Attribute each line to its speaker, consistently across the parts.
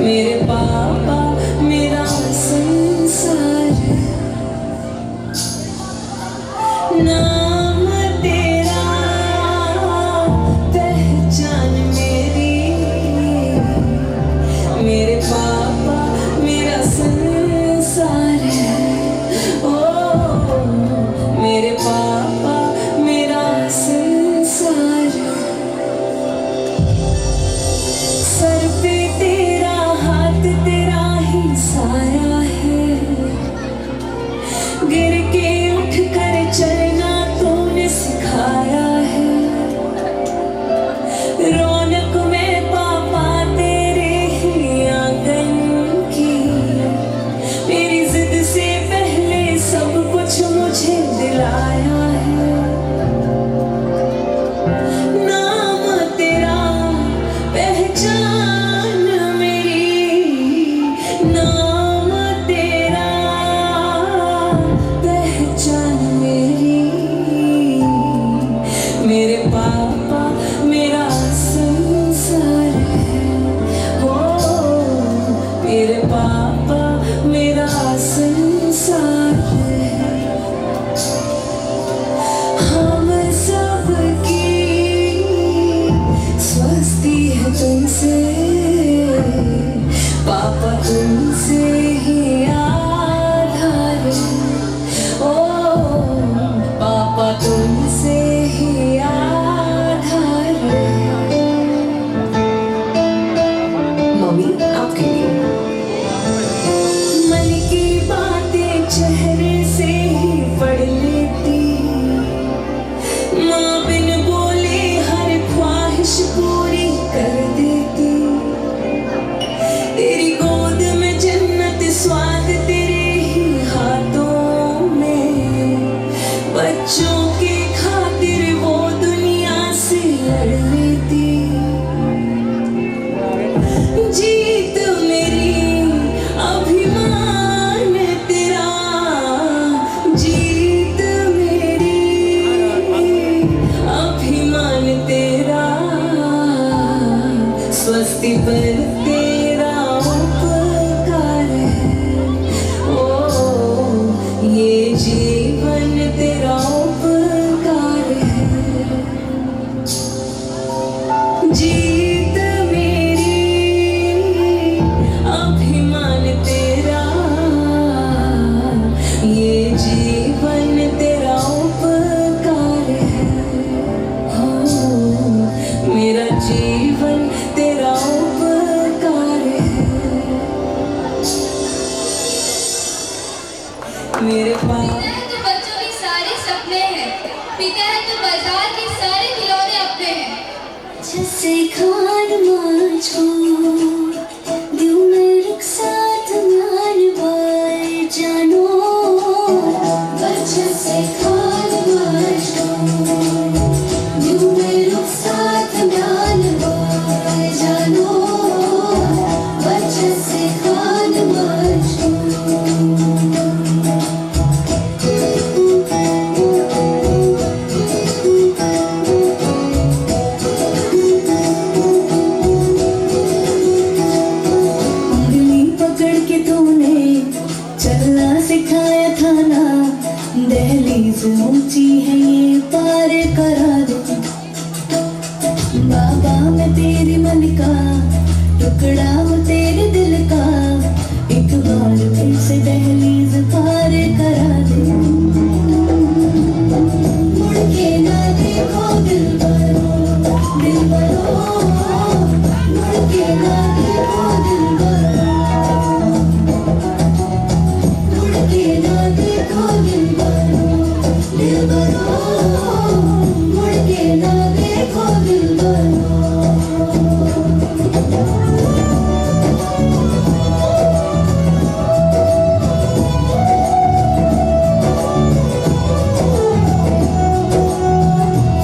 Speaker 1: मेरे पापा मेरा संसार है। नाम तेरा पहचान मेरी, मेरे पापा मेरा संसार है। ओ मेरे पापा मेरा संसार है। सर पे तेरा हाथ तेरा ही साया है। गिर के उठ कर चलना तूने सिखाया है। रौनक में पापा तेरे ही आंगन की। मेरी जिद से पहले सब कुछ मुझे दिलाया है। नाम तेरा पहचान मेरी, नाम तेरा पहचान मेरी। मेरे पापा मेरा संसार है। हो मेरे पापा मेरा संसार है। हम सबकी स्वस्ति है तुमसे, पापा तुमसे ही आधार है। ओ पापा तुमसे ही आधार है। मम्मी आपके लिए मन की बातें चेहरे से ही पढ़ लेती। माँ बिन बोले हर ख्वाहिश पूरी कर देती। तेरी गोद में जन्नत स्वाद तेरे ही हाथों में। बच्चों के खातिर वो दुनिया से लड़ लेती। जीत मेरी अभिमान तेरा, जीत मेरी अभिमान तेरा। स्वस्ति पर तेरा उपकार है। ओ ये जीवन तेरा उपकार है। जीत मेरी अभिमान तेरा, ये जीवन तेरा उपकार है। हो मेरा जीवन तेरा उपकार है। मेरे पास
Speaker 2: पिता है तो बच्चों के सारे सपने हैं। पिता है तो बाजार के सारे खिलौने अपने हैं।
Speaker 1: जैसे खान माछो दिल में रुखसात म्यान बाय जानो। जैसे खान माछो दिल में रुखसात म्यान बाय जानो। जैसे खान माछो चलना सिखाया था ना। दहलीज ऊंची है ये पार करा दो। बाबा मैं तेरी मलिका, टुकड़ा हूँ तेरे दिल का। एक बार फिर से दहलीज पार करा दो। मुड़ के ना देखो दिल भरो, दिल भरो। मुड़ के ना देखो दिल भरो, के ना देखो दिल भरो, दिल भरो। मुड़ के ना देखो दिल भरो।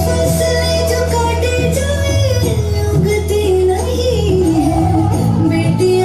Speaker 1: फसलें जो काटे जाए उगती नहीं है। बेटी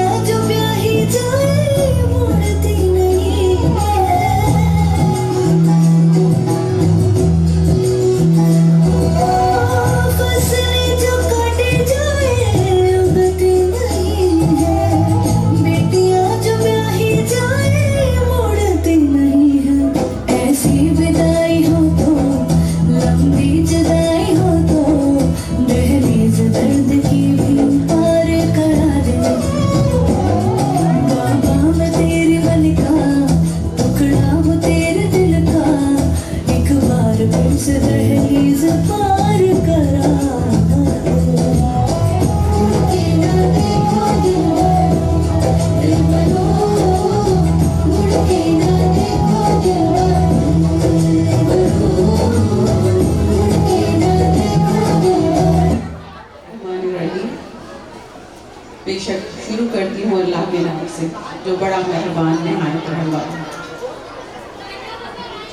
Speaker 3: शुरू करती हूँ अल्लाह के नाम से जो बड़ा मेहरबान नहायत रहम वाला।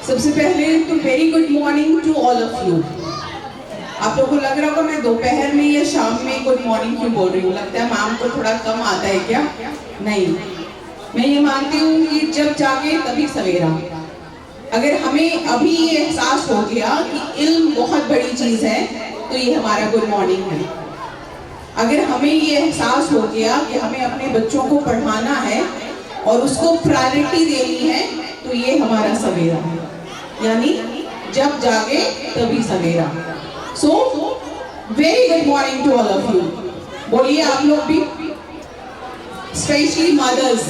Speaker 3: सबसे पहले तो very good morning to all of you. आप लोगों को लग रहा होगा मैं दोपहर में या शाम में गुड मॉर्निंग क्यों बोल रही हूँ, लगता है मैम को थोड़ा कम आता है क्या? नहीं, मैं ये मानती हूँ कि जब जागे तभी सवेरा। अगर हमें अभी ये एहसास हो गया कि इल्म बहुत बड़ी चीज़ है तो ये हमारा गुड मॉर्निंग है। अगर हमें ये एहसास हो गया कि हमें अपने बच्चों को पढ़ाना है और उसको प्रायोरिटी देनी है तो ये हमारा सवेरा है, यानी जब जागे तभी सवेरा। So very good morning to all of you. बोलिए आप लोग भी, स्पेशली मदर्स,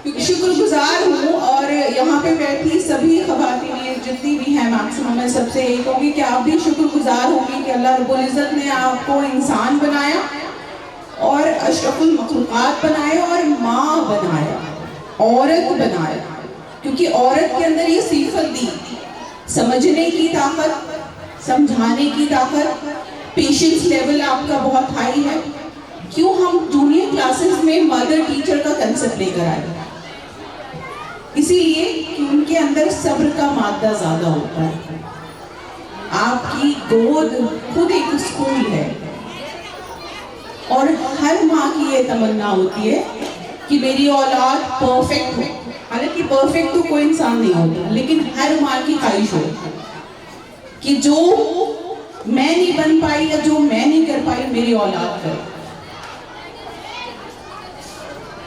Speaker 3: क्योंकि शुक्रगुजार हूँ और यहाँ पे बैठी सभी ख़वातीन जितनी भी हैं मैक्सिमम, मैं सबसे यही कहूँगी कि आप भी शुक्रगुजार होंगे कि अल्लाह रब्बुल इज़्ज़त ने आपको इंसान बनाया और अशरफुल मखलूक़ात बनाया और माँ बनाया, औरत बनाया। क्योंकि औरत के अंदर ये सिफत दी, समझने की ताकत, समझाने की ताकत, पेशेंस लेवल आपका बहुत हाई है। क्यों हम जूनियर क्लासेस में मदर टीचर का कंसेप्ट लेकर आए? इसीलिए कि उनके अंदर सब्र का मादा ज्यादा होता है। आपकी गोद खुद एक स्कूल है और हर माँ की ये तमन्ना होती है कि मेरी औलाद परफेक्ट हो। हालांकि परफेक्ट तो कोई इंसान नहीं होता, लेकिन हर माँ की ख्वाहिश हो कि जो मैं नहीं बन पाई या जो मैं नहीं कर पाई मेरी औलाद करे।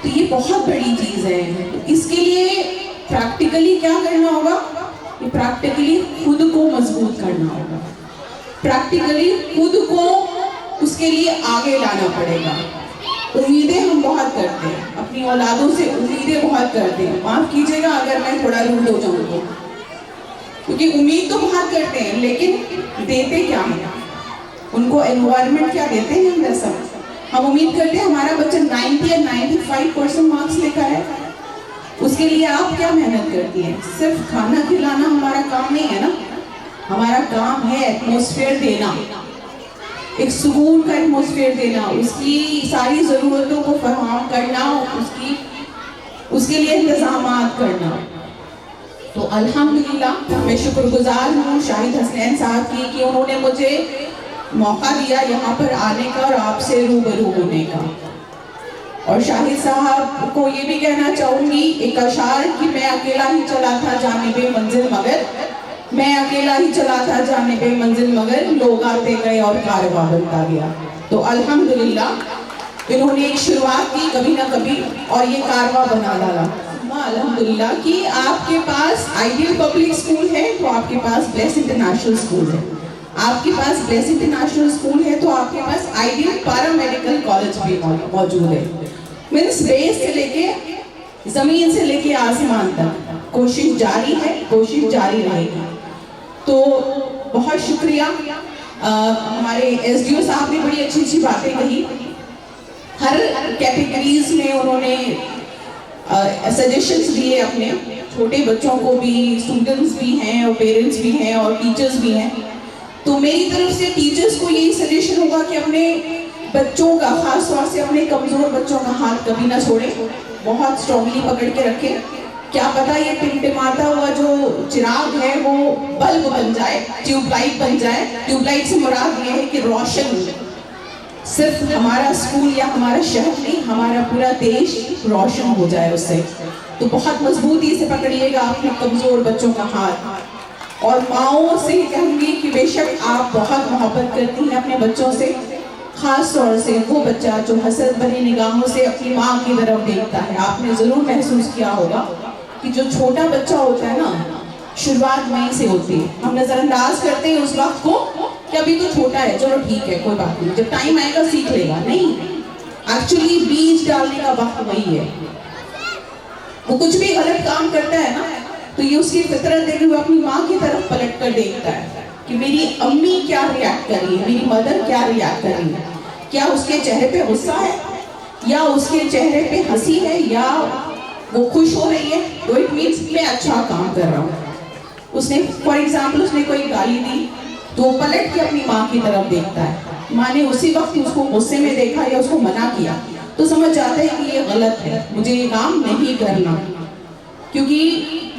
Speaker 3: तो ये बहुत बड़ी चीज है। इसके लिए प्रैक्टिकली क्या करना होगा? कि प्रैक्टिकली खुद को मजबूत करना होगा, प्रैक्टिकली खुद को उसके लिए आगे लाना पड़ेगा। उम्मीदें हम बहुत करते हैं, अपनी औलादों से उम्मीदें बहुत करते हैं। माफ कीजिएगा अगर मैं थोड़ा रूड हो जाऊँ तो, क्योंकि उम्मीद तो बहुत करते हैं लेकिन देते क्या है? उनको एनवायरनमेंट क्या देते हैं? हम वैसा हम उम्मीद करते हैं हमारा बच्चा 90 या 95% मार्क्स लेकर है। उसके लिए आप क्या मेहनत करती हैं? सिर्फ खाना खिलाना हमारा काम नहीं है ना, हमारा काम है एटमॉस्फेयर देना, एक सुकून का एटमॉस्फेयर देना, उसकी सारी ज़रूरतों को फराहम करना, उसके लिए इंतजाम करना। तो अल्हम्दुलिल्लाह मैं शुक्रगुजार हूँ शाहिद हसनैन साहब की कि उन्होंने मुझे मौका दिया यहाँ पर आने का और आपसे रूबरू होने का। और शाहिद साहब को ये भी कहना चाहूँगी एक अशार कि मैं अकेला ही चला था जानिबे मंजिल मगर, मैं अकेला ही चला था जानिबे मंजिल मगर, लोग आते गए और कारवां बनता गया। तो अल्हम्दुलिल्लाह इन्होंने एक शुरुआत की कभी ना कभी और ये कारवां बना डाला। अल्हम्दुलिल्लाह कि आपके पास आइडियल पब्लिक स्कूल है तो आपके पास ब्लेस इंटरनेशनल स्कूल है, आपके पास ब्लेस इंटरनेशनल स्कूल है तो आपके पास आइडियल पैरामेडिकल कॉलेज भी मौजूद है। मीन्स बेस से लेके जमीन से लेके आसमान तक कोशिश जारी है, कोशिश जारी रहेगी। तो बहुत शुक्रिया। हमारे एसडीओ साहब ने बड़ी अच्छी अच्छी बातें कही, हर कैटेगरीज में उन्होंने सजेशंस दिए अपने, छोटे बच्चों को भी, स्टूडेंट्स भी हैं और पेरेंट्स भी हैं और टीचर्स भी हैं। तो मेरी तरफ से टीचर्स को यही सजेशन होगा कि अपने बच्चों का, खास तौर से अपने कमज़ोर बच्चों का हाथ कभी ना छोड़ें, बहुत स्ट्रांगली पकड़ के रखें। क्या पता ये टिमटिमाता हुआ जो चिराग है वो बल्ब बन जाए, ट्यूबलाइट बन जाए। ट्यूबलाइट से मुराद ये है कि रोशन, सिर्फ हमारा स्कूल या हमारा शहर नहीं, हमारा पूरा देश रोशन हो जाए उससे। तो बहुत मजबूती से पकड़िएगा अपने कमज़ोर बच्चों का हाथ। और माओं से कहूँगी कि बेशक आप बहुत मोहब्बत करती हैं अपने बच्चों से, खास तौर से वो बच्चा जो हसद भरी निगाहों से अपनी माँ की तरफ देखता है। आपने ज़रूर महसूस किया होगा कि जो छोटा बच्चा होता है ना, शुरुआत वहीं से होती है। हम नज़रअंदाज करते हैं उस वक्त को कि अभी तो छोटा है, चलो ठीक है कोई बात नहीं, जब टाइम आएगा सीख लेगा। नहीं, एक्चुअली बीज डालने का वक्त वही है। वो कुछ भी गलत काम करता है ना तो ये उसकी फितरत देखते हुए अपनी माँ की तरफ पलट कर देखता है कि मेरी अम्मी क्या रिएक्ट कर रही है, मेरी मदर क्या रिएक्ट कर रही है, क्या उसके चेहरे पे गुस्सा है या उसके चेहरे पे हंसी है या वो खुश हो रही है। तो इट मीन्स मैं अच्छा काम कर रहा हूँ। उसने फॉर एग्जाम्पल उसने कोई गाली दी तो वो पलट के अपनी माँ की तरफ देखता है। माँ ने उसी वक्त उसको गुस्से में देखा या उसको मना किया तो समझ जाता है कि ये गलत है, मुझे ये काम नहीं करना। क्योंकि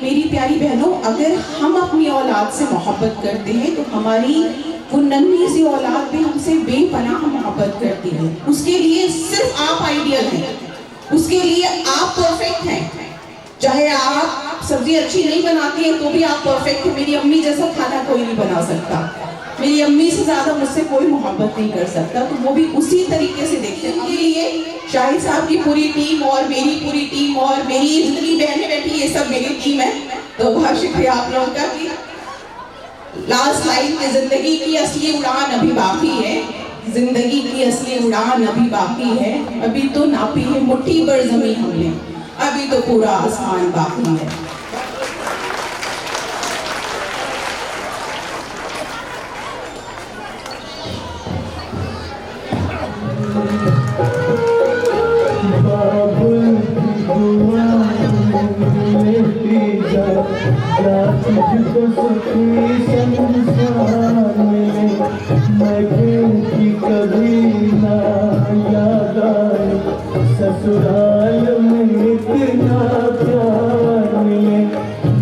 Speaker 3: मेरी प्यारी बहनों, अगर हम अपनी औलाद से मोहब्बत करते हैं तो हमारी वो नन्ही सी औलाद भी हमसे बेपनाह मोहब्बत करती है। उसके लिए सिर्फ आप आइडियल हैं, उसके लिए आप परफेक्ट हैं। चाहे आप सब्जी अच्छी नहीं बनाती हैं तो भी आप परफेक्ट हैं। मेरी अम्मी जैसा खाना कोई नहीं बना सकता, मेरी अम्मी से ज्यादा मुझसे कोई मोहब्बत नहीं कर सकता। तो वो भी उसी तरीके से देखते हैं। इनके लिए शाहिद साहब की पूरी टीम और मेरी पूरी टीम और मेरी जितनी बहनें बैठी, ये सब मेरी टीम है। तो बहुत शुक्रिया आप लोगों का। कि लास्ट लाइन में जिंदगी की असली उड़ान अभी बाकी है, जिंदगी की असली उड़ान अभी बाकी है। अभी तो नापी है मुट्ठी भर जमीन हमने, अभी तो पूरा आसमान बाकी है।
Speaker 4: ससुराल में इतना प्यार मिले,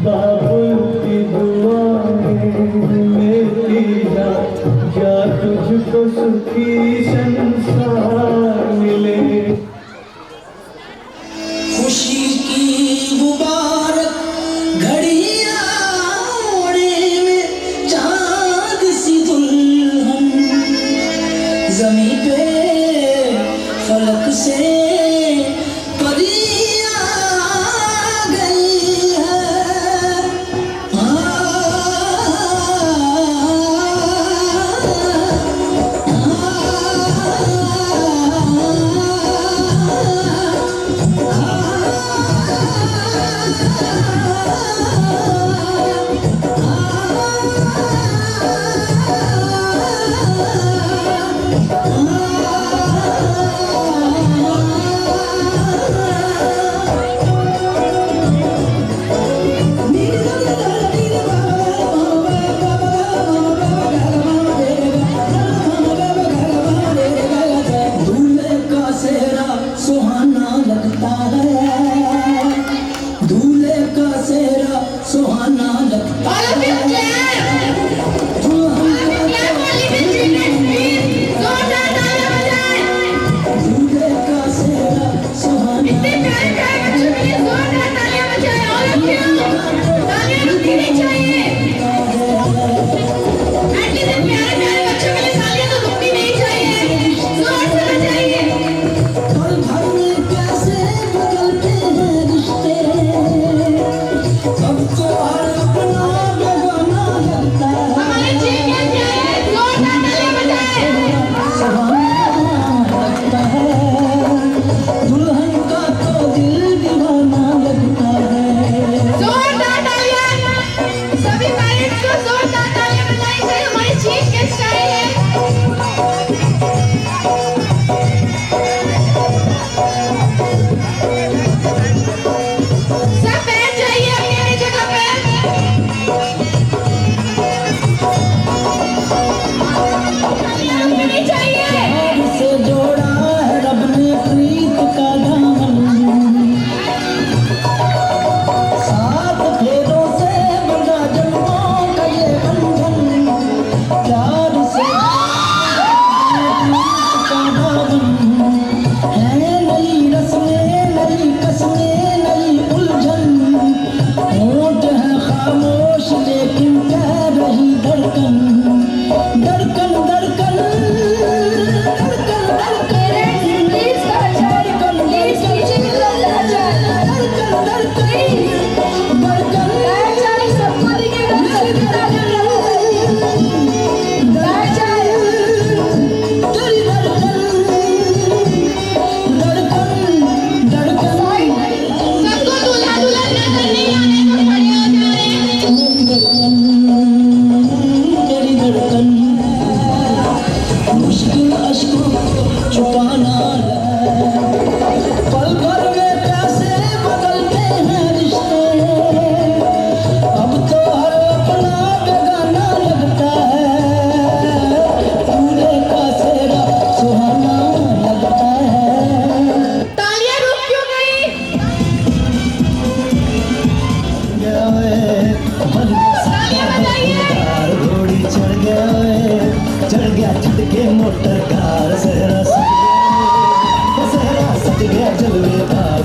Speaker 4: बाबुल की दुआएं लेती जा, क्या तुझको सुखी संसार मिले।
Speaker 5: खुशी की मुबारक घड़ियां ओढ़े में चाँद सी दुल्हन, ज़मीं पे फलक से परियां आ गई है। दूल्हे का सेहरा सुहाना लगता है, दूल्हे का सेहरा सुहाना लगता है। दूल्हे का सेहरा सुहाना और घर में कैसे बदलते हैं रिश्ते, सबको हर अपना बेगाना लगता है। सुहाना लगता है, दुल्हन का तो दिल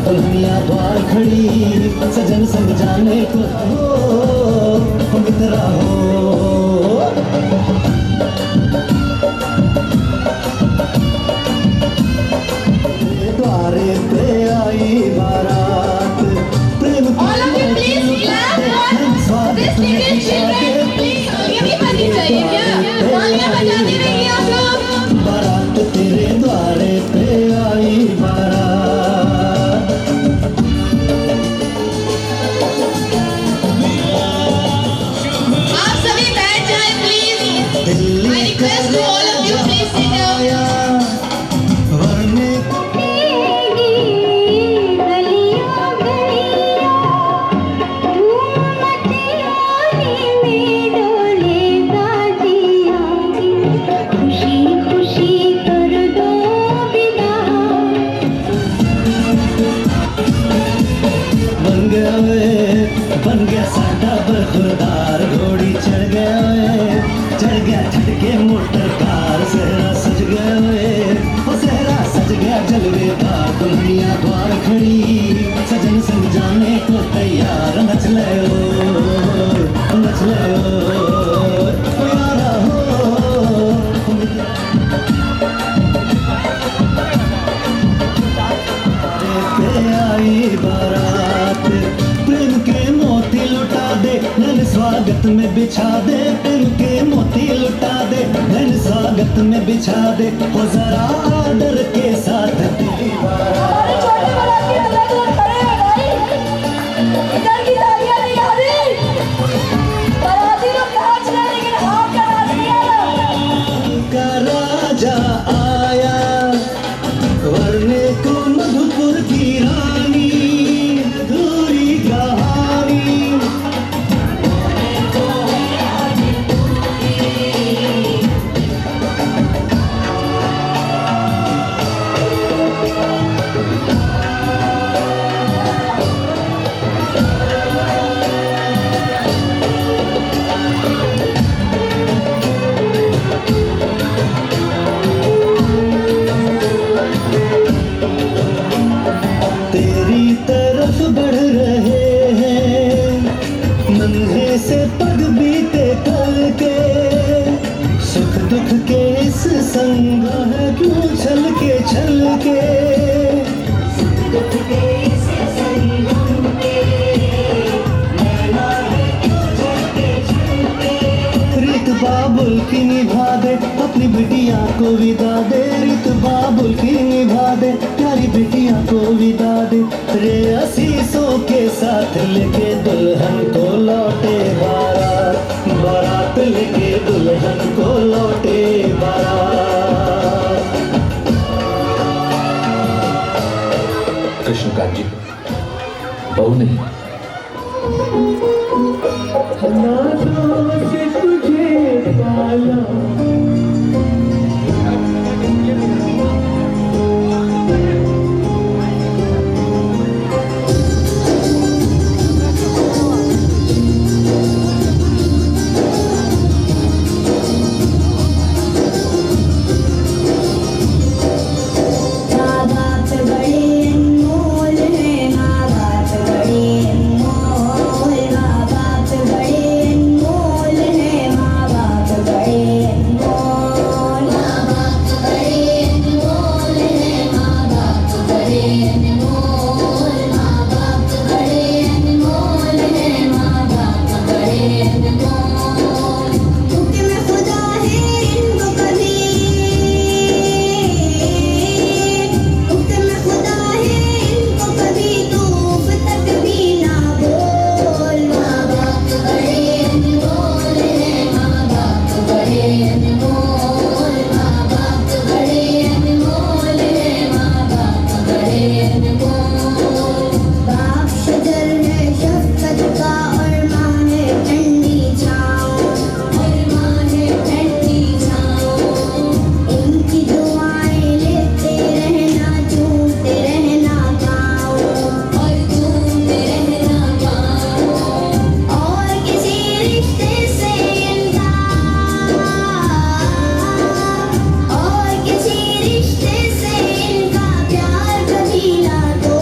Speaker 4: दुल्हनिया द्वार खड़ी सजन संग जाने को हो मित्रा हो। द्वारे पे आई बारात प्रेम
Speaker 2: All of you please clap. This Indian children please ये भी बनी चाहिए क्या? तालियां बजाते रहिए आप लोग।
Speaker 4: बारात तेरे द्वारे पे आई बारात।
Speaker 2: आप सभी बैठ जाएं please. I request to all of you please sit down.
Speaker 4: वरने बन गया साडा बरखुरदार घोड़ी चढ़ गया छटके मोटर कार सहरा सज गया वो सहरा सज गया जलवे बार दुल्हनिया द्वार खड़ी सजन संग जाने को तैयार नच ले ओ यारा हो। पे आई बारात प्रेम के मोती लुटा दे नैन स्वागत में बिछा दे प्रेम के मोती लुटा दे नैन स्वागत में बिछा दे हो जरा आदर के साथ तेरी बारात। का राजा आया वरने को मधुपुर की रानी अधूरी कहानी। तेरी तरफ बढ़ रहे हैं नन्हे से पग बीते कल के सुख दुख के इस संग है क्यों छल के रीत बाबुल की निभा दे अपनी बिटिया को विदा दे रीत बाबुल की निभा दे प्यारी बिटिया को विदा दे रे असीसों के साथ लेके दुल्हन को लौटे बारात बारात लेके दुल्हन को लौटे बारात।
Speaker 6: कृष्णकांत जी बहू नहीं
Speaker 4: नाज़ों से तुझे पाला
Speaker 7: रिश्ते से इनका प्यार कभी ना दो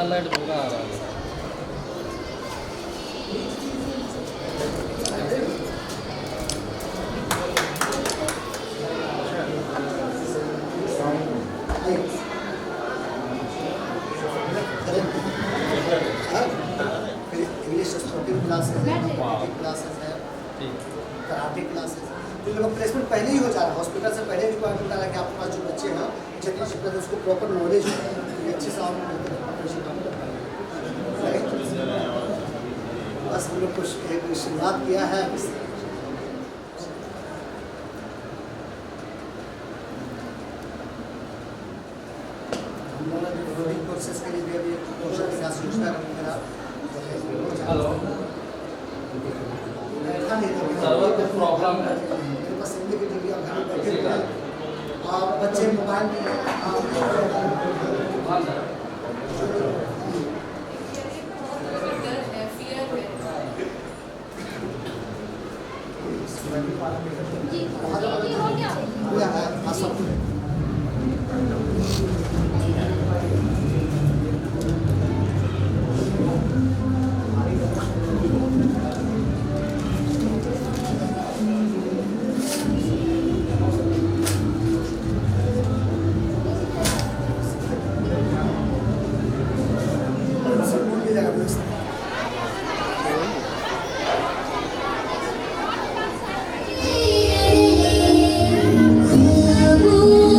Speaker 7: सनलाइट पूरा आ रहा है।
Speaker 8: इंग्लिश स्पोकन क्लासेस है, क्लासेस है, कराटे क्लासेस है। तो लोग प्लेसमेंट पहले ही हो जा रहा है, हॉस्पिटल से पहले रिक्वायरमेंट आ रहा है कि आपके पास जो बच्चे हैं जितना शिफ्ट उसको प्रॉपर नॉलेज हो कि अच्छे से आप बस हम लोग कुछ एक शुरुआत किया है। हम लोगों ने कोर्सेज के लिए भी अभी कौशल विकास योजना वगैरह
Speaker 7: प्रॉब्लम है
Speaker 8: मेरे पास हिंदी की डिग्री आप घर में बैठे हुए हैं, आप बच्चे मोबाइल में
Speaker 2: Ooh.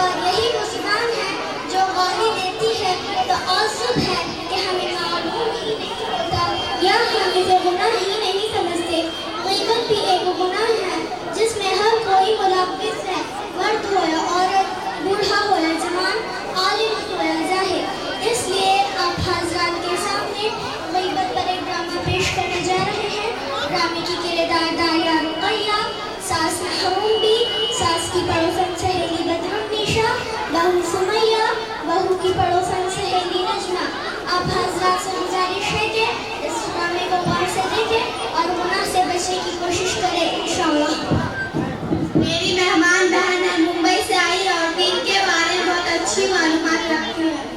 Speaker 2: और यही वो ज़ुबान है जो गाली देती है तो औसत है कि हमें मालूम ही नहीं होता या हम इसे गुनाह ही नहीं समझते। गीबत भी एक गुनाह है जिसमें हर कोई मुलव्विस है, मर्द हो या औरत, बूढ़ा हो या जवान, आलिम हो या जाहिल। इसलिए आप हज़रात के सामने गीबत पर एक ड्रामा पेश करने जा रहे हैं। ड्रामे की किरदार दारिया रुक़ैया, सास महरूम भी, सास की पड़ोसन सहेली बदरुन्निसा, बहू सुमैया, बहू की पड़ोसन सहेली नजमा। आप हज़रात से गुजारिश है कि इस ड्रामे को गौर से देखें और गुनाह से बचने की कोशिश करें इंशाअल्लाह। मेरी मेहमान बहन है, मुंबई से आई और दीन के बारे में बहुत अच्छी मालूमात रखती है।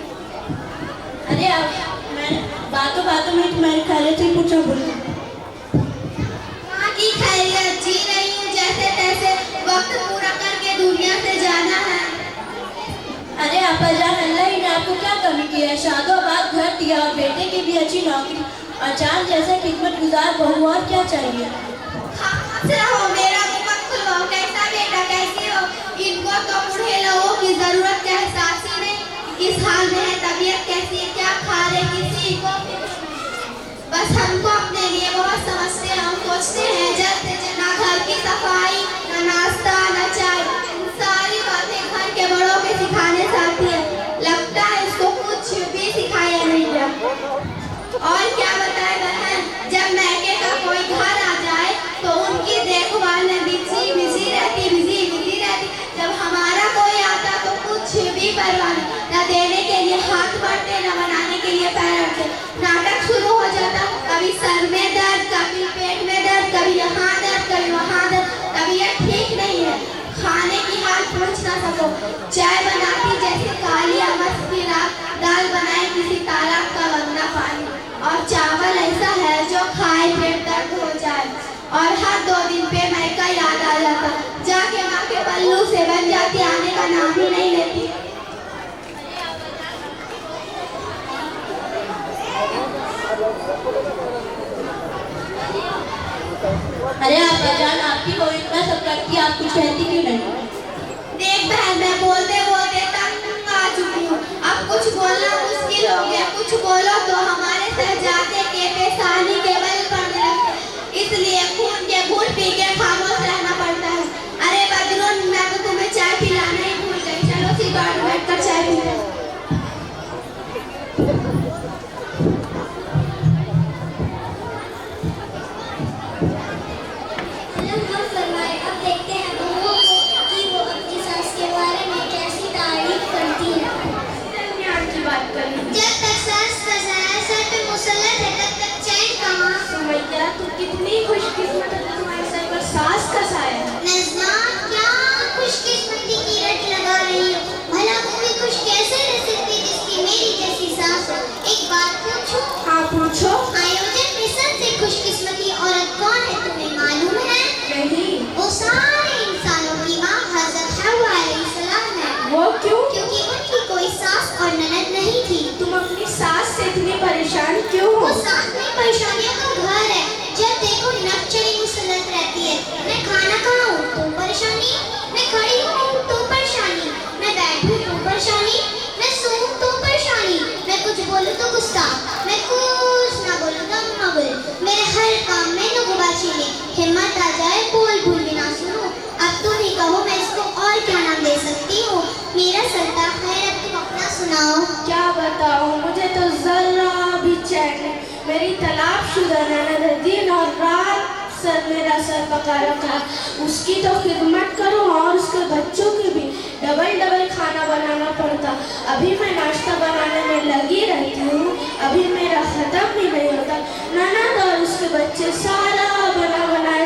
Speaker 9: अरे आप मैं बातों बातों में तुम्हारी खैरियत ही पूछा बोली।
Speaker 2: माँ की खैरियत, जी रही हूँ जैसे तैसे, वक्त पूरा करके दुनिया से जाना है।
Speaker 9: अरे आपा जान, अल्लाह ही ने आपको क्या कमी की है? शादोबाद घर दिया और बेटे की भी अच्छी नौकरी और चांद जैसे खिदमत गुजार बहू, और क्या चाहिए?
Speaker 2: खामोश रहो, मेरा मुँह मत खुलवाओ। कैसा बेटा, कैसी हो? इनको तो बूढ़े लोगों की जरूरत का एहसास ही नहीं। किस हाल में है, तबीयत कैसी है, क्या खा रहे, किसी को बस हमको अपने लिए बहुत समझते हैं। हम सोचते हैं जैसे ना घर की सफाई, ना नाश्ता, ना चाय, सारी बातें घर के बड़ों के सिखाने से आती है। लगता है इसको कुछ भी सिखाया नहीं गया। और क्या बताए बहन, जब मैके का कोई घर आ जाए तो उनकी देखभाल में बिजी रहती। जब हमारा कोई आता तो कुछ भी परवाह नहीं, न देने के लिए हाथ बढ़ते, न बनाने के लिए पैर अड़ते। नाटक शुरू हो जाता, कभी सर में दर्द, कभी पेट में दर्द, कभी यहाँ दर्द, कभी वहाँ दर्द। तबीयत ठीक नहीं है, खाने की हाल पूछ ना सको। चाय बनाती जैसे काली अमस की रात, दाल बनाए किसी तालाब का गंदा पानी, और चावल ऐसा है जो खाए पेट दर्द हो जाए। और हर 2 दिन पे मैका याद आ जाता, जाके माँ के पल्लू से बन जाती, आने का नाम ही नहीं लेती।
Speaker 9: अरे आपा जान, आपकी बहू इतना सब करती है, आप कुछ कहती क्यों नहीं?
Speaker 2: देख बहन, मैं बोलते बोलते तंग आ चुकी हूँ। अब कुछ बोलना मुश्किल हो गया। कुछ बोलो तो हमारे शहजादे के पेशानी के बल पड़ने लगते, इसलिए खून के घूंट पी के खामोश रहना पड़ता है। अरे बदरुन, मैं तो तुम्हें चाय पिलाना ही भूल गई। चलो सीधा बैठ कर चाय पीते हैं। अब देखते हैं बहू कि वो अपनी सास के बारे में कैसी तारीफ करती है।
Speaker 9: की बात करी।
Speaker 2: जब तक सास का साया सर पे मुसल्लत है तब तक चैन कहाँ।
Speaker 9: सुमैया, तू कितनी खुशकिस्मत है, तुम्हारे सर पर सास का साया है।
Speaker 2: नज़मा, क्या खुशकिस्मती की रट लगा रही हो? भला वो भी खुश कैसे रह सकती जिसकी मेरी जैसी सास हो? एक बात पूछूं?
Speaker 9: हाँ पूछो।
Speaker 2: आयोजन में सबसे खुशकिस्मती औरत कौन है, तुम्हें मालूम है?
Speaker 9: नहीं।
Speaker 2: वो सारे इंसानों की माँ हज़रत हव्वा अलैहिस्सलाम है।
Speaker 9: वो क्यों?
Speaker 2: क्योंकि उनकी कोई सास और ननद नहीं थी।
Speaker 9: तुम अपनी सास से इतनी परेशान क्यों हो?
Speaker 2: वो सास में परेशानियों का घर है। जब देखो नकचरी मुसल्लत रहती है। मैं खाना खाऊं तो परेशानी, मैं खड़ी हूँ तो परेशानी, मैं बैठूं तो परेशानी, मैं सोऊं तो परेशानी, मैं कुछ बोलूं तो गुस्सा, मैं कुछ ना बोलूं तो अम्मा बोले। मेरे हर काम में नुगबाची ले, हिम्मत आ जाए बोल भूल भी ना सुनूं। अब तुम ही कहो मैं इसको और क्या नाम दे सकती हूँ? मेरा सरदार खैर, अब तुम अपना सुनाओ।
Speaker 9: क्या बताऊं, मुझे तो जरा भी चैन नहीं। मेरी तलाकशुदा ननद दिन और रात मेरा सर पका रखा है। उसकी तो खिदमत करो और उसके बच्चों की भी डबल खाना बनाना पड़ता। अभी मैं नाश्ता बनाने में लगी रहती हूँ, अभी मेरा खत्म भी नहीं होता। ननद और उसके बच्चे सारा बनाया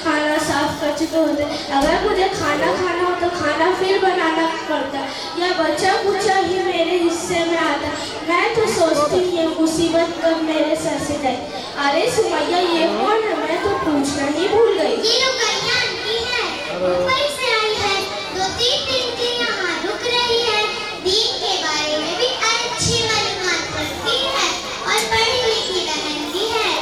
Speaker 9: खाना साफ कर चुके होते। अगर मुझे खाना खाना हो तो खाना फिर बनाना पड़ता, या बचा कुचा ही मेरे हिस्से में आता। मैं तो सोचती हूँ ये मुसीबत कब मेरे सर से जाए। अरे सुमैया, ये कौन है? मैं तो पूछना ही भूल गई।
Speaker 2: ये रुक़ैया आंटी है, मुंबई से आई है, 2-3 दिन के यहाँ रुक रही है। दीन के बारे में भी अच्छी मालूमात रखती है और पढ़ी लिखी बहन भी है।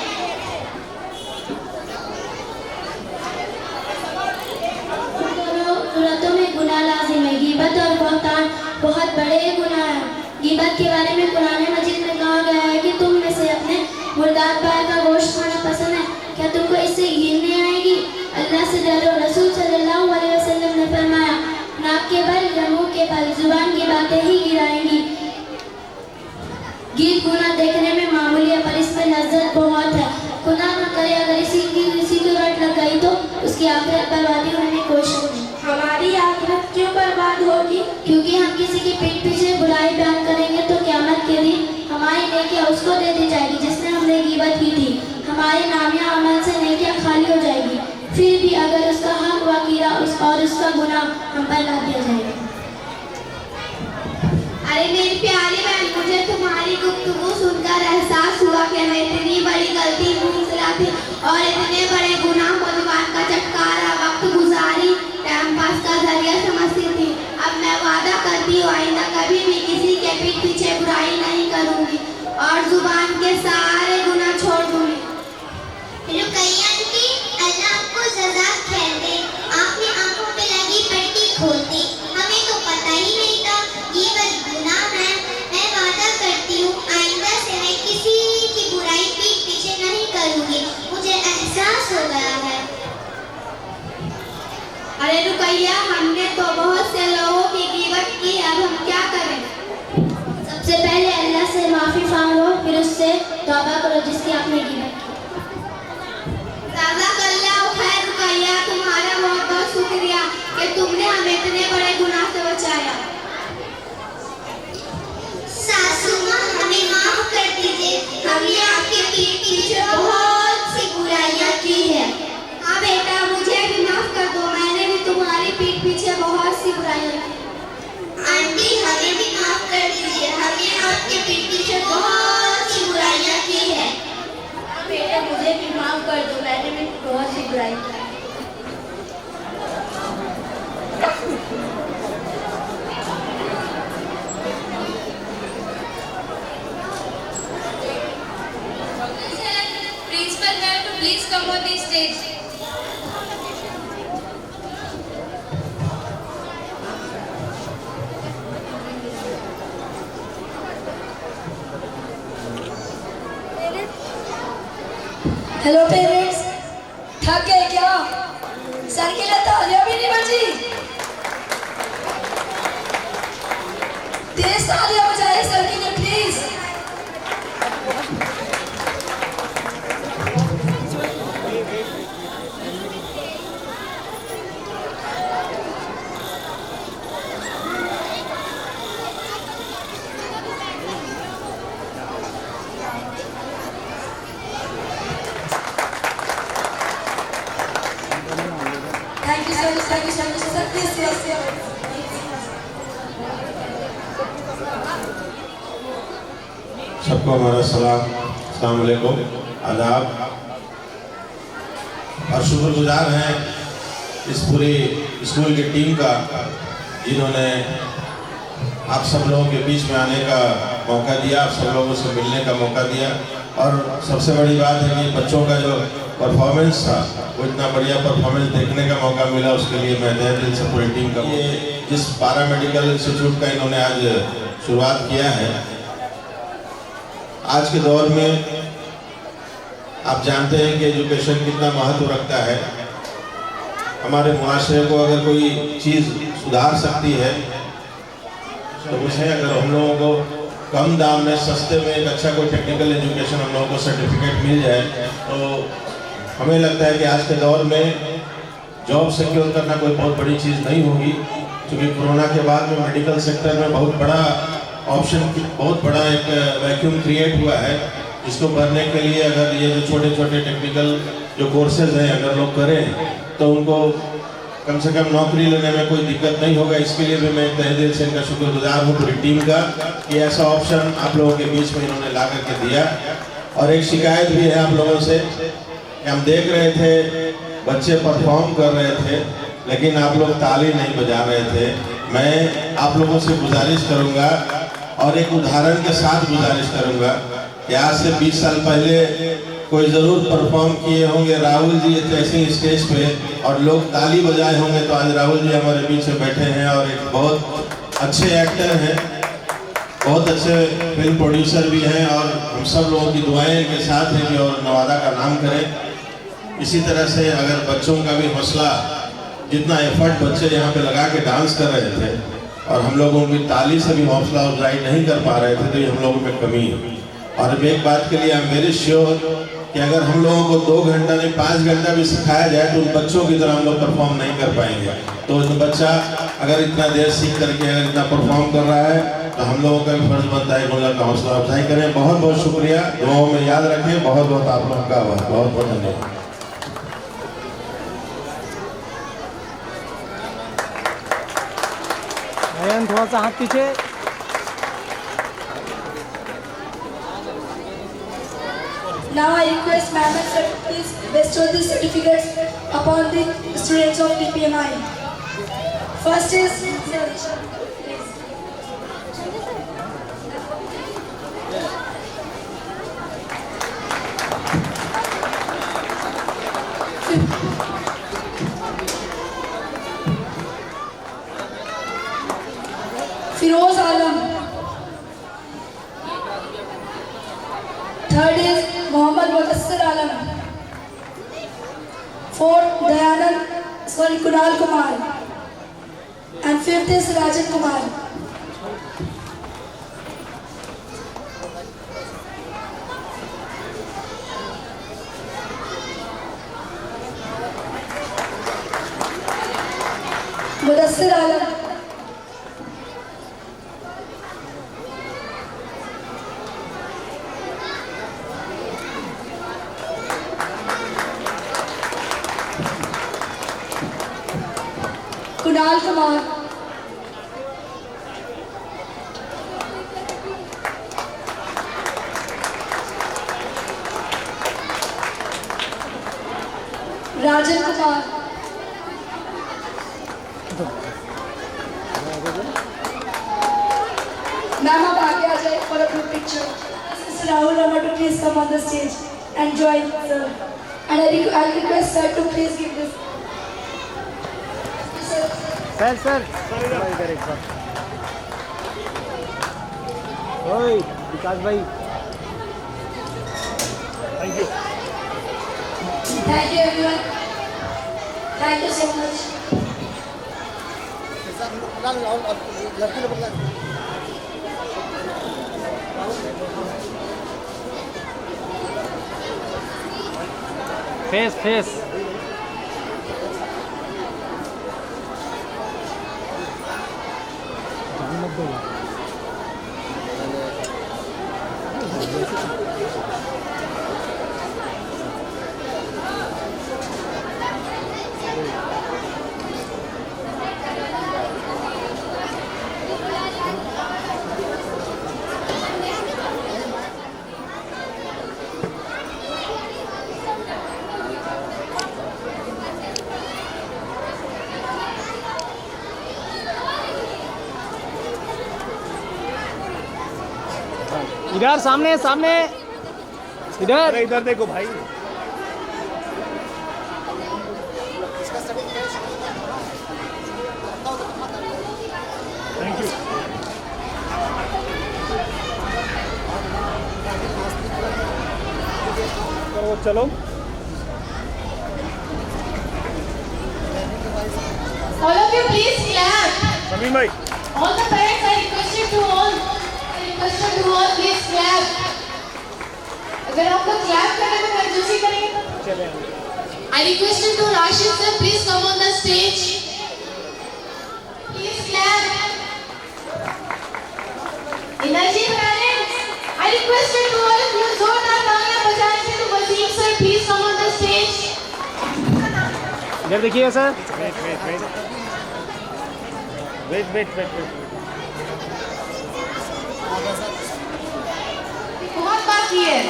Speaker 10: सूरतों में गुनाह लाजिम है, ग़ीबत
Speaker 9: बहुत बड़े गुनाह हैं। गीबत के बारे में कुरान मजीद में कहा गया है कि तुम में से अपने मुर्दाद भाई का गोश्त खाना पसंद है, क्या तुमको इससे घिन नहीं आएगी? अल्लाह से डरो। रसूल सल्लल्लाहु अलैहि वसल्लम ने फरमाया, नाक के बल या मुंह के बल जुबान की बातें ही गिराएंगी। गीत गुनाह देखने में मामूली है पर इसमें लज्जत बहुत है। गुनाह न करे, अगर इसी को रट लग गई तो उसकी आखिरत बर्बादी होने में कोई शक नहीं। हमारी आखिरत क्यों बर्बाद होगी? क्योंकि हम किसी की पीठ पीछे बुराई बयान करेंगे तो क़यामत के दिन हमारी नेकियां उसको दे दी जाएगी जिसने हमने गीबत की थी। हमारे नामिया अमल से नेकियां खाली हो जाएगी। फिर भी अगर उसका हक वकीरा और उसका गुनाह हम पर ला दिया जाएगा।
Speaker 2: अरे मेरी प्यारी बहन, मुझे तुम्हारी गुफ्तगू सुनकर एहसास हुआ कि मैं इतनी बड़ी गलती मुंसला थी और इतने बड़े गुनाह को जुबान का चटकारा, वक्त गुजारी, टाइम पास का जरिया समझती थी। अब मैं वादा करती हूँ आइंदा कभी भी किसी के पीठ पीछे बुराई नहीं करूँगी और जुबान के सारे गुनाह छोड़ दूँगी।
Speaker 10: रुकैया आंटी, अल्लाह आपको सजा खैर दे। आपने आंखों पे लगी पट्टी खोल दी, हमें तो पता ही नहीं था ये बस गुनाह है। मैं वादा करती हूँ आइंदा से मैं किसी की बुराई पीठ पीछे नहीं करूँगी, मुझे एहसास हो गया है।
Speaker 2: अरे रुकैया, हमने तो बहुत से लोगों की ग़ीबत की, अब हम क्या करें?
Speaker 9: सबसे पहले अल्लाह से माफ़ी मांगो, फिर उससे तौबा करो जिसकी आपने ग़ीबत की।
Speaker 2: जज़ाकल्लाहु खैर रुकैया, तुम्हारा बहुत बहुत शुक्रिया कि तुमने हमें इतने बड़े गुनाह से बचाया।
Speaker 10: सासू माँ, हमें माफ कर दीजिए, हमने आपके पीठ पीछे बहुत सी बुराइयां की है।
Speaker 2: हाँ बेटा, मुझे भी माफ कर दो, मैंने भी तुम्हारी पीठ पीछे बहुत सी बुराइयां की।
Speaker 10: आंटी, हमें भी माफ कर दीजिए, हमने आपके पीठ पीछे बहुत सी बुराइयां की है।
Speaker 9: बेटा, मुझे भी माफ कर दो, मैंने भी बहुत सी बुराई की।
Speaker 2: Principal ma'am, please come on the stage.
Speaker 11: Hello parents, थक गए क्या? सर के लिए तालियां भी नहीं बजी? तेज तालियां बजाए सर के लिए please. Thank you sir, thank you sir, sir please.
Speaker 12: सबको हमारा सलाम, अस्सलाम वालेकुम, आदाब। और शुक्रगुजार हैं इस पूरी स्कूल की टीम का जिन्होंने आप सब लोगों के बीच में आने का मौका दिया, आप सब लोगों से मिलने का मौका दिया। और सबसे बड़ी बात है कि बच्चों का जो परफॉर्मेंस था वो इतना बढ़िया परफॉर्मेंस देखने का मौका मिला, उसके लिए मैं तहे दिल से पूरी टीम का ये जिस पारा मेडिकल इंस्टीट्यूट का इन्होंने आज शुरुआत किया है। आज के दौर में आप जानते हैं कि एजुकेशन कितना महत्व रखता है। हमारे मुआशरे को अगर कोई चीज़ सुधार सकती है तो उसे अगर हम लोगों को कम दाम में सस्ते में एक अच्छा कोई टेक्निकल एजुकेशन हम लोगों को सर्टिफिकेट मिल जाए तो हमें लगता है कि आज के दौर में जॉब सिक्योर करना कोई बहुत बड़ी चीज़ नहीं होगी। क्योंकि कोरोना के बाद में मेडिकल सेक्टर में बहुत बड़ा ऑप्शन, बहुत बड़ा एक वैक्यूम क्रिएट हुआ है, जिसको भरने के लिए अगर ये जो छोटे छोटे टेक्निकल जो कोर्सेज हैं अगर लोग करें तो उनको कम से कम नौकरी लेने में कोई दिक्कत नहीं होगा। इसके लिए भी मैं तहे दिल से इनका शुक्रगुजार हूँ पूरी टीम का कि ऐसा ऑप्शन आप लोगों के बीच में इन्होंने ला करके दिया। और एक शिकायत भी है आप लोगों से कि हम देख रहे थे बच्चे परफॉर्म कर रहे थे लेकिन आप लोग ताली नहीं बजा रहे थे। मैं आप लोगों से गुजारिश करूँगा और एक उदाहरण के साथ गुजारिश करूँगा कि आज से 20 साल पहले कोई ज़रूर परफॉर्म किए होंगे राहुल जी ऐसे स्टेज पे और लोग ताली बजाए होंगे तो आज राहुल जी हमारे बीच में बैठे हैं और एक बहुत अच्छे एक्टर हैं, बहुत अच्छे फिल्म प्रोड्यूसर भी हैं और हम सब लोगों की दुआएं इनके साथ हैं कि और नवादा का नाम करें। इसी तरह से अगर बच्चों का भी हौसला, जितना एफर्ट बच्चे यहाँ पे लगा के डांस कर रहे थे और हम लोग उनकी ताली से भी हौसला अफजाई नहीं कर पा रहे थे, तो ये हम लोगों में कमी है। और एक बात के लिए आई एम वेरी श्योर कि अगर हम लोगों को 2 घंटा नहीं 5 घंटा भी सिखाया जाए तो उन बच्चों की तरह हम लोग परफॉर्म नहीं कर पाएंगे। तो बच्चा अगर इतना देर सीख करके अगर इतना परफॉर्म कर रहा है तो हम लोगों का भी फर्ज बनता है कि उन लोगों का हौसला अफजाई करें। बहुत बहुत शुक्रिया, दुआओं में याद रखें। बहुत बहुत आप लोगों का बहुत बहुत धन्यवाद।
Speaker 13: थोड़ा सा हाथ पीछे।
Speaker 11: Now I request Ma'am and Sir to please bestow the certificates upon the students of DPMI. First is Firoz Alam. Third is Mohammad Mudassir Alam. Fourth, Kunal Kumar. And fifth is Rajan Kumar. Mudassir Alam. Kunal Kumar. Rajan Kumar. Ma'am, आप आगे आ जाए for a group picture. Mr. Rahul Rama to please come on the stage and join sir. And I request sir to please give this.
Speaker 13: Sir इधर एक बार। ओए विकास भाई, thank you.
Speaker 11: Thank you everyone. Thank you so much.
Speaker 13: Face इधर सामने इधर देखो भाई। Thank you. चलो
Speaker 2: All of you please clap.
Speaker 13: Sameem भाई,
Speaker 2: All the parents I requested to all please clap. अगर आप लोग clap करने में कंजूसी करेंगे तो
Speaker 13: चले।
Speaker 2: I requested to Rashid sir please come on the stage. Please clap. Energy parents, I requested to all of you जोरदार तालियां बजाने से तो Wasim sir please come on the stage.
Speaker 13: इधर देखिए सर। वेट।
Speaker 2: बहुत बाकी है।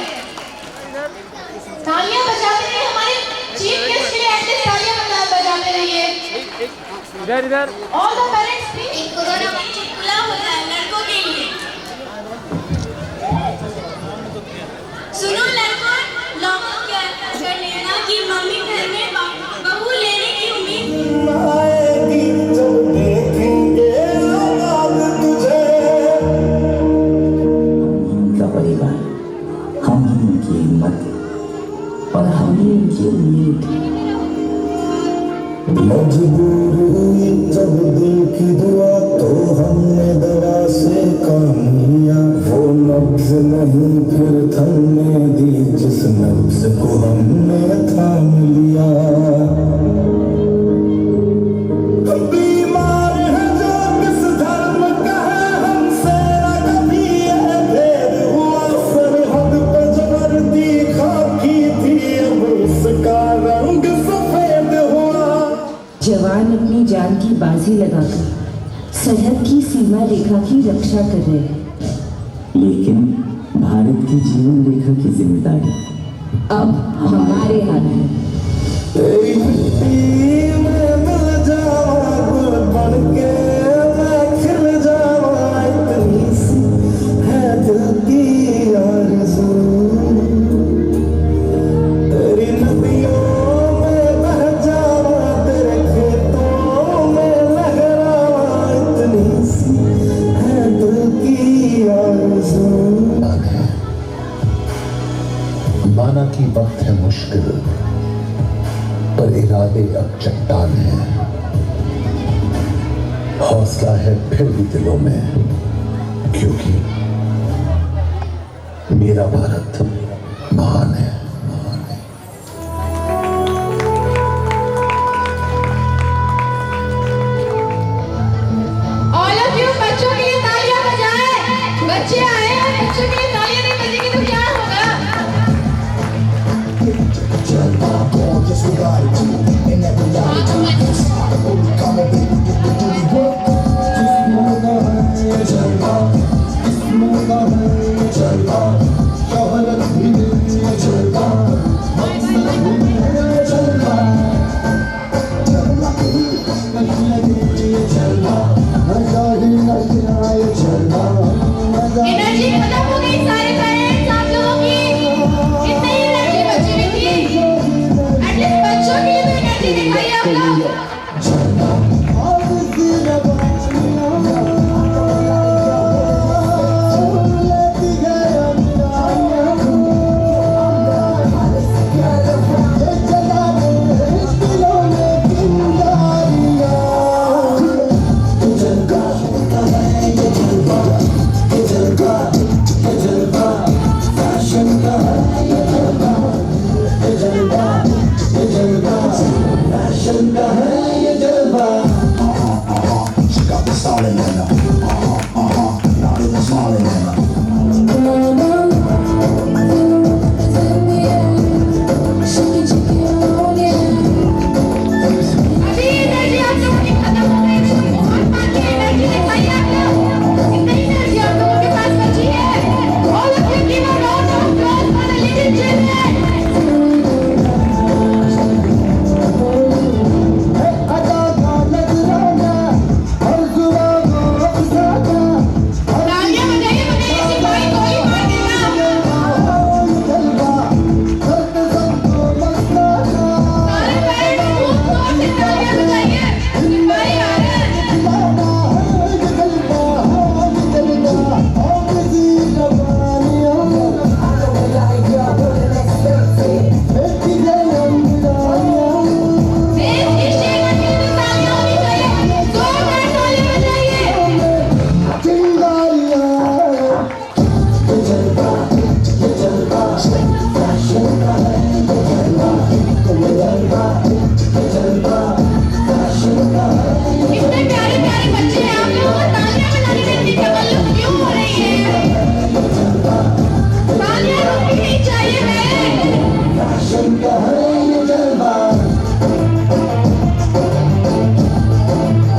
Speaker 2: तालियां बजाते रहिए, हमारे चीफ गेस्ट के लिए एटलीस्ट तालियां बजाते रहिए।
Speaker 13: इधर
Speaker 2: All the parents please. एक कोरोना वैक्सीन खुला होता है लड़कों के लिए। सुनो लड़कों, लोगों क्या कर लेना कि मम्मी घर में बहू लेने की उम्मीद
Speaker 5: आएगी जब देखेंगे आबाद
Speaker 4: थमने दी जिस नफ्स को हमने थाम लिया। बीमार है जो किस धर्म का है हमसे न कभी यह भेद हुआ। सरहद पे जो वर्दी खाकी थी अब उसका रंग सफेद हुआ।
Speaker 14: जवान अपनी जान की बाजी लगाकर सरहद की सीमा रेखा की रक्षा कर रहे हैं,
Speaker 15: लेकिन भारत की जीवन रेखा की जिम्मेदारी
Speaker 14: अब हमारे हाथ में।
Speaker 4: तेरी मिट्टी में मिल जावा गुल बन के मैं खिल जावा। इतनी सी है दिल की आरज़ू। तेरी नदियों में बह जावा तेरे खेतों में लहरावा। इतनी सी है दिल की आरज़ू।
Speaker 16: माना कि वक्त है मुश्किल पर इरादे अब चट्टान है। हौसला है फिर भी दिलों में क्योंकि मेरा भारत महान है।
Speaker 9: All of you बच्चों के लिए तालियां बजाएं। बच्चे आए हैं, बच्चों के लिए तालियां नहीं बजेंगी तो क्या होगा? एनर्जी खत्म हो गई सारे पेरेंट्स आप लोगों की। इतनी ही एनर्जी बची हुई थी। एटलीस्ट बच्चों के लिए तो एनर्जी दिखाइए आप लोग।
Speaker 4: She got the stalling in her. Not even smiling in her.